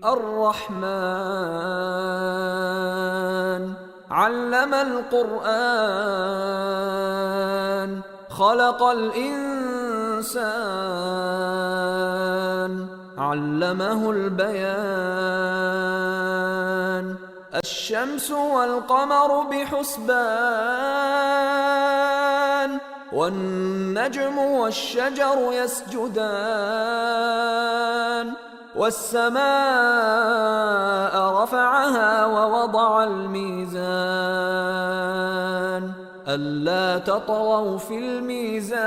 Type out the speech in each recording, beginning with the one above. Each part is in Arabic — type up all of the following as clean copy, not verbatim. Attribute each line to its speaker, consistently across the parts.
Speaker 1: الرحمن علم القرآن خلق الإنسان علمه البيان الشمس والقمر بحسبان والنجم والشجر يسجدان والسماء رفعها ووضع الميزان ألا تطغوا في الميزان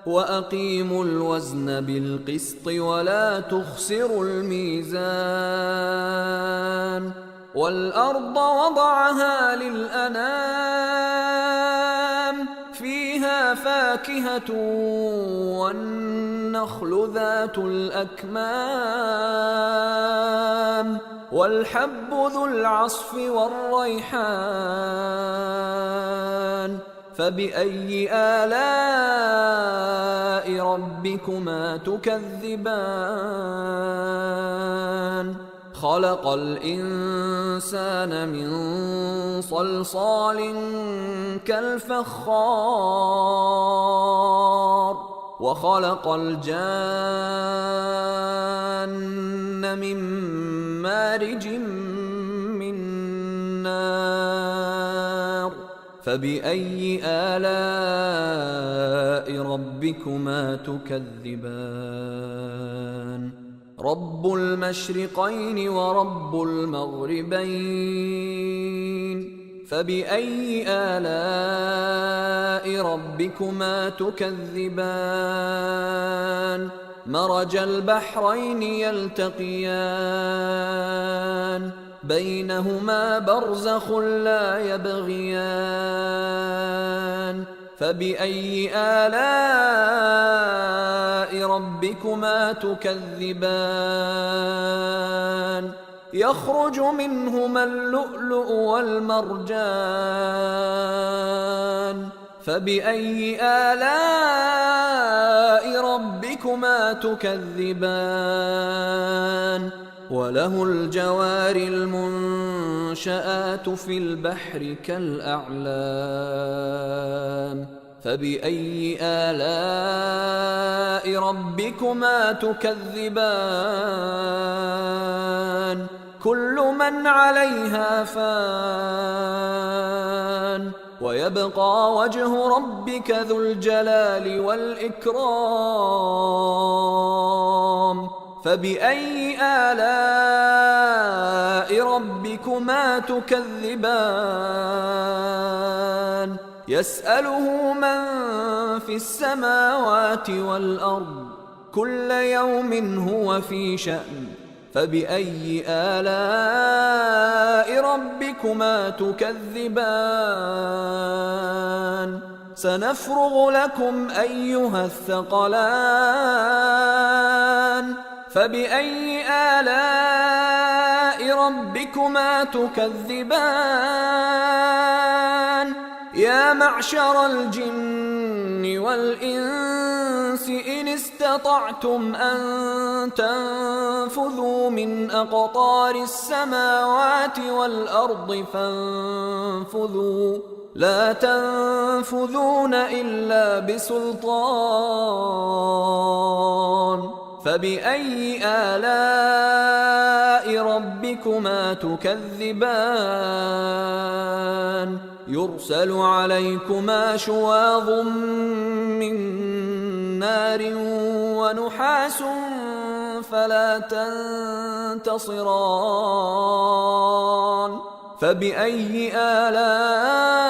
Speaker 1: وأقيموا الوزن بالقسط ولا تخسروا الميزان والأرض وضعها للأنام فيها فاكهة والنخل ذات الأكمام والحب ذو العصف والريحان فبأي آلاء ربكما تكذبان خلق الإنسان من صلصال كالفخار وخلق الجان من مارج من نار فبأي آلاء ربكما تكذبان رب المشرقين ورب المغربين فبأي آلاء ربكما تكذبان مرج البحرين يلتقيان بينهما برزخ لا يبغيان فبأي آلاء ربكما تكذبان يخرج منهما اللؤلؤ والمرجان فبأي آلاء ربكما تكذبان وله الجوار المنشآت في البحر كالأعلام فبأي آلاء ربكما تكذبان كل من عليها فان ويبقى وجه ربك ذو الجلال والإكرام فبأي آلاء ربكما تكذبان يسأله من في السماوات والأرض كل يوم هو في شأن فبأي آلاء ربكما تكذبان سنفرغ لكم أيها الثقلان فبأي آلاء ربكما تكذبان يا معشر الجن والإنس إن استطعتم أن تنفذوا من أقطار السماوات والأرض فانفذوا لا تنفذون إلا بسلطان فبأي آلاء ربكما تكذبان يرسل عليكما شواظ من نار ونحاس فلا تنتصران فبأي آلاء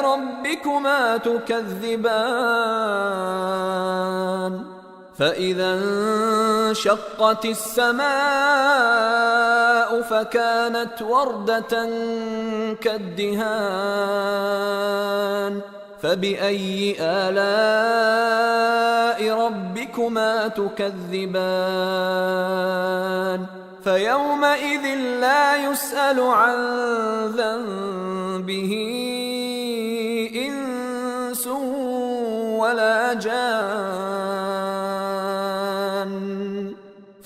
Speaker 1: ربكما تكذبان فإذا انشقت السماء فكانت وردة كالدهان فبأي آلاء ربكما تكذبان فيومئذ لا يسأل عن ذنبه إنس ولا جان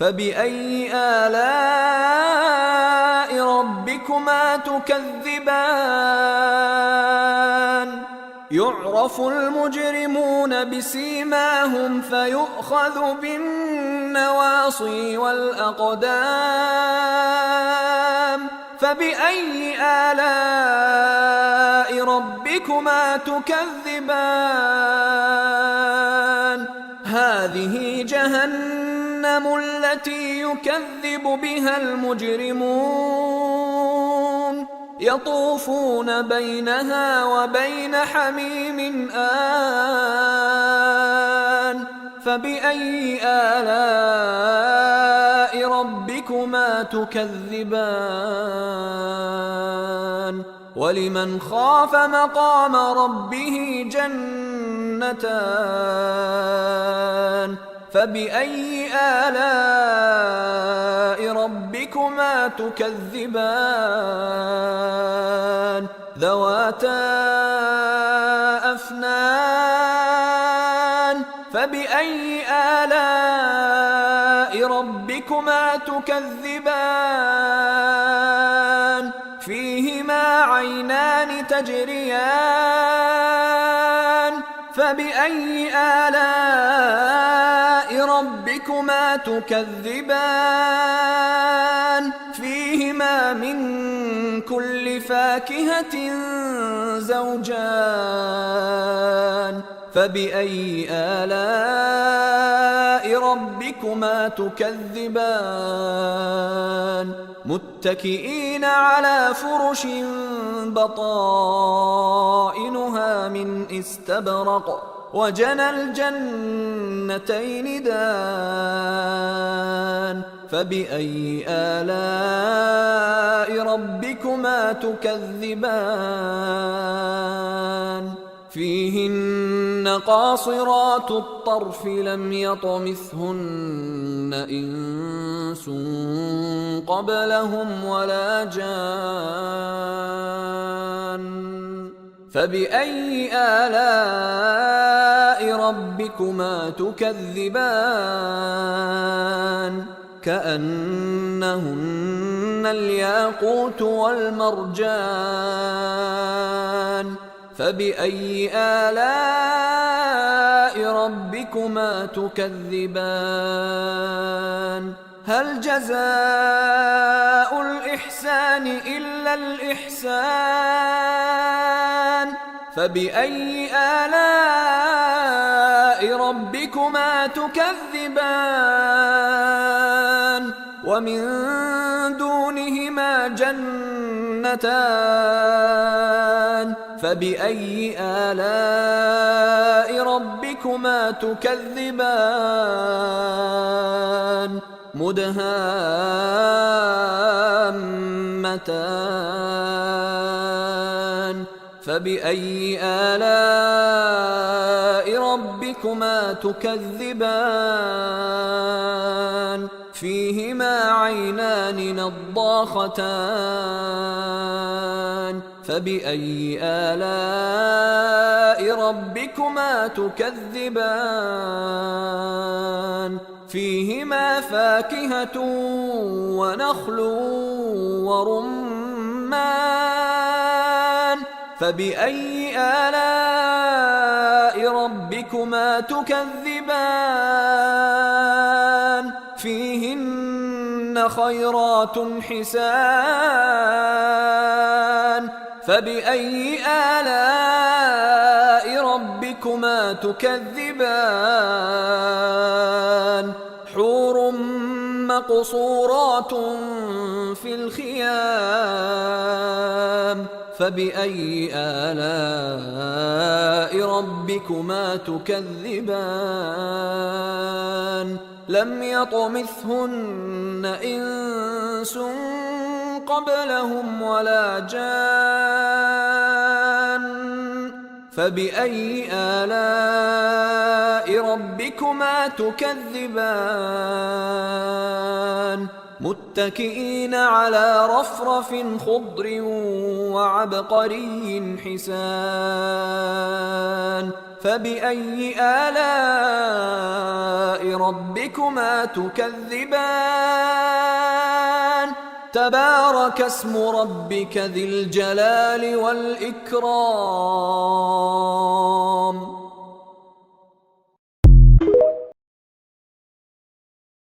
Speaker 1: فبأي آلاء ربكما تكذبان يعرف المجرمون بسيماهم فيؤخذ بالنواصي والأقدام فبأي آلاء ربكما تكذبان هذه جهنم التي يكذب بها المجرمون يطوفون بينها وبين حميم آن فبأي آلاء ربكما تكذبان ولمن خاف مقام ربه جنتان فبأي آلاء ربكما تكذبان ذواتا أفنان فبأي آلاء ربكما تكذبان فيهما عينان تجريان فبأي آلاء ربكما تكذبان فيهما من كل فاكهة زوجان فبأي آلاء ربكما تكذبان متكئين على فرش بطائنها من استبرق وجنى الجنتين دان فبأي آلاء ربكما تكذبان فيهن قاصرات الطرف لم يطمثهن إنس قبلهم ولا جان فبأي آلاء ربكما تكذبان كأنهن الياقوت والمرجان فبأي آلاء ربكما تكذبان هل جزاء الإحسان إلا الإحسان فبأي آلاء ربكما تكذبان ومن دونهما جنتان فبأي آلاء ربكما تكذبان مدهامتان فبأي آلاء ربكما تكذبان فيهما عينان نضاختان فبأي آلاء ربكما تكذبان فيهما فاكهة ونخل ورمان فبأي آلاء ربكما تكذبان فيهن خيرات حسان فبأي آلاء ربكما تكذبان حور مقصورات في الخيام فبأي آلاء ربكما تكذبان لم يطمثهن إنس قبلهم ولا جان فبأي آلاء ربكما تكذبان متكئين على رفرف خضر وعبقري حسان فبأي آلاء ربكما تكذبان تبارك اسم ربك ذي الجلال والإكرام